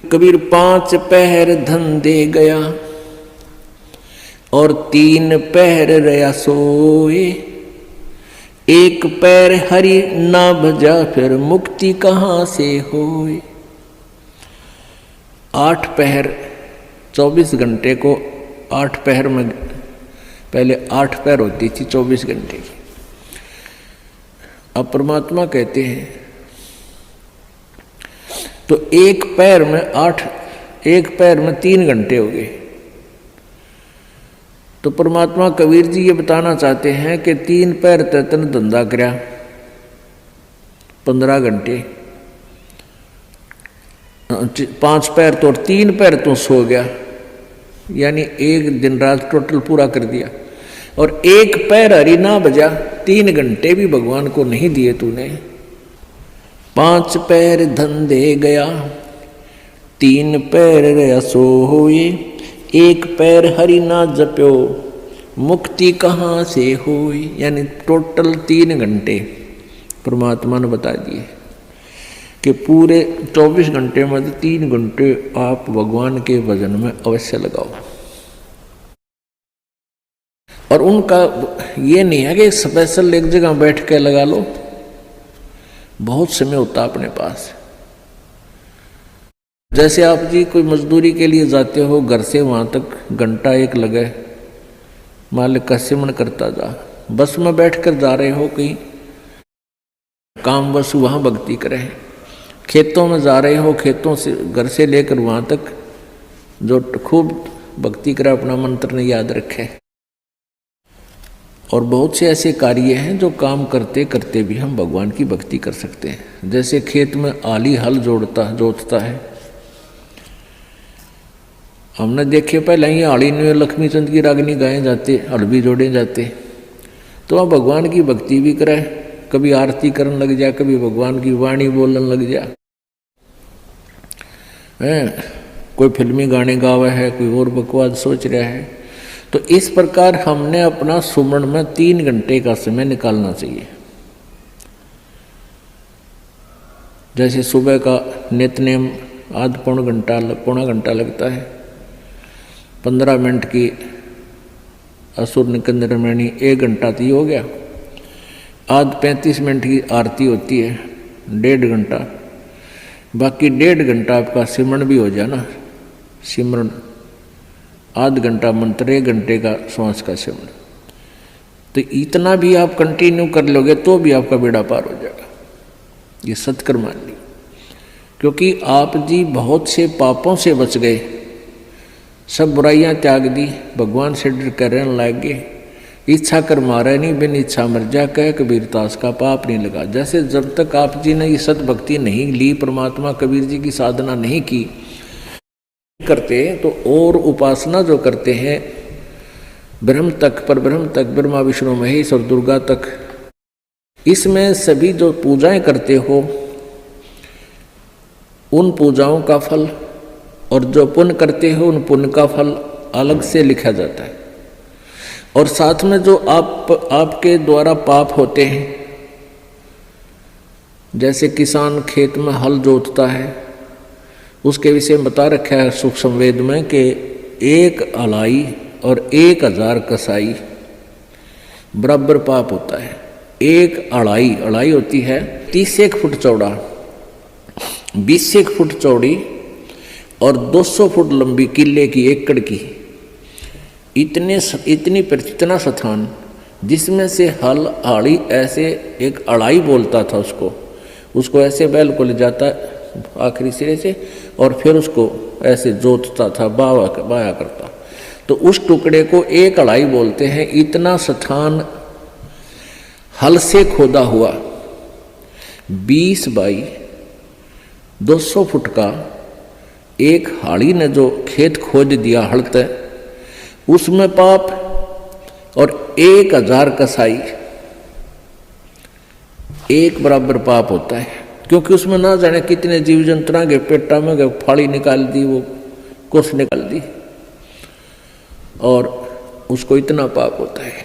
कबीर 5 पहर धन दे गया और 3 पहर रया सोए। 1 पैर हरि ना भजा फिर मुक्ति कहाँ से होए। 8 पहर 24 घंटे को 8 पहर में, पहले 8 पहर होती थी 24 घंटे की। अब परमात्मा कहते हैं तो 1 पैर में 8, 1 पैर में 3 घंटे हो गए। तो परमात्मा कबीर जी ये बताना चाहते हैं कि 3 पैर तन धंधा करया 15 घंटे, 5 पैर तो और 3 पैर तो सो गया, यानी 1 दिन रात टोटल पूरा कर दिया। और 1 पैर हरि ना बजा, 3 घंटे भी भगवान को नहीं दिए तूने। 5 पैर धन दे गया, 3 पैर रया सोए। 1 पैर हरि ना जप्यो, मुक्ति कहाँ से होई। यानी टोटल 3 घंटे परमात्मा ने बता दिए कि पूरे 24 घंटे में 3 घंटे आप भगवान के भजन में अवश्य लगाओ। और उनका ये नहीं है कि स्पेशल एक जगह बैठ के लगा लो, बहुत समय होता अपने पास। जैसे आप जी कोई मजदूरी के लिए जाते हो, घर से वहां तक घंटा 1 लगे, मालिक का सिमरण करता जा। बस में बैठकर जा रहे हो कहीं काम, बस वहां भक्ति करें। खेतों में जा रहे हो, खेतों से घर से लेकर वहां तक जो खूब भक्ति करे, अपना मंत्र ने याद रखे। और बहुत से ऐसे कार्य हैं जो काम करते करते भी हम भगवान की भक्ति कर सकते हैं। जैसे खेत में आली हल जोतता है, हमने देखे पहले ही आली में लक्ष्मी चंद की रागनी गाए जाते, हल भी जोड़े जाते। तो आप भगवान की भक्ति भी करें, कभी आरती करने लग जा, कभी भगवान की वाणी बोलने लग जा। कोई फिल्मी गाने गावा है, कोई और बकवास सोच रहा है। तो इस प्रकार हमने अपना सुमरण में 3 घंटे का समय निकालना चाहिए। जैसे सुबह का नित्यनेम आध पौना घंटा लगता है, 15 मिनट की असुर निकंदन मणि 1 घंटा तो हो गया। आध 35 मिनट की आरती होती है, 1.5 घंटा। बाकी 1.5 घंटा आपका सिमरण भी हो जाए ना, सिमरण आध घंटा मंत्र, 1 घंटे का श्वास का सिमरण। तो इतना भी आप कंटिन्यू कर लोगे तो भी आपका बेड़ा पार हो जाएगा। ये सत्कर्म मान ली, क्योंकि आप जी बहुत से पापों से बच गए, सब बुराइयां त्याग दी, भगवान से डर कर रहने लग गए। इच्छा कर मारे नहीं, बिन इच्छा मर जा, कह कबीर दास का पाप नहीं लगा। जैसे जब तक आप जी ने ये सतभक्ति नहीं ली, परमात्मा कबीर जी की साधना नहीं की करते, तो और उपासना जो करते हैं ब्रह्म तक, पर ब्रह्म तक, ब्रह्मा विष्णु महेश और दुर्गा तक, इसमें सभी जो पूजाएं करते हो उन पूजाओं का फल और जो पुण्य करते हो उन पुण्य का फल अलग से लिखा जाता है। और साथ में जो आपके द्वारा पाप होते हैं, जैसे किसान खेत में हल जोतता है, उसके विषय में बता रखा है सूक्ष्म वेद में कि 1 अलाई और 1000 कसाई बराबर पाप होता है। 1 अड़ाई होती है 30 फुट चौड़ा, 20 फुट चौड़ी और 200 फुट लंबी, किले की, एकड़ की, इतना स्थान जिसमें से हल आड़ी ऐसे एक अड़ाई बोलता था उसको ऐसे बैल को ले जाता आखिरी सिरे से और फिर उसको ऐसे जोतता था, बाया करता। तो उस टुकड़े को 1 अड़ाई बोलते हैं। इतना स्थान हल से खोदा हुआ 20 बाई 200 फुट का एक हाड़ी ने जो खेत खोद दिया हड़ते, उसमें पाप, और 1000 कसाई 1 बराबर पाप होता है। क्योंकि उसमें ना जाने कितने जीव जंतुओं के पेटा में गए, फाड़ी निकाल दी, वो कुछ निकाल दी, और उसको इतना पाप होता है।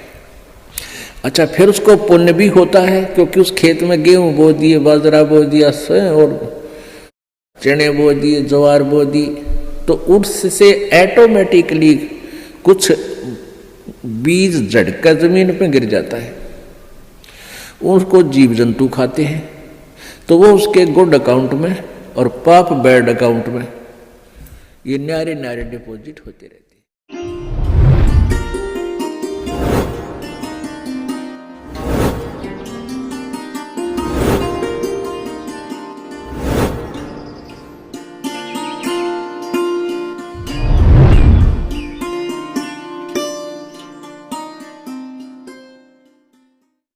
अच्छा, फिर उसको पुण्य भी होता है, क्योंकि उस खेत में गेहूं बो दिए, बाजरा बो दिया और चने बो दिए, ज्वार बो दी, तो उससे ऑटोमेटिकली कुछ बीज झटका जमीन पे गिर जाता है, उसको जीव जंतु खाते हैं, तो वो उसके गुड अकाउंट में और पाप बैड अकाउंट में ये न्यारे न्यारे डिपॉजिट होते रहते।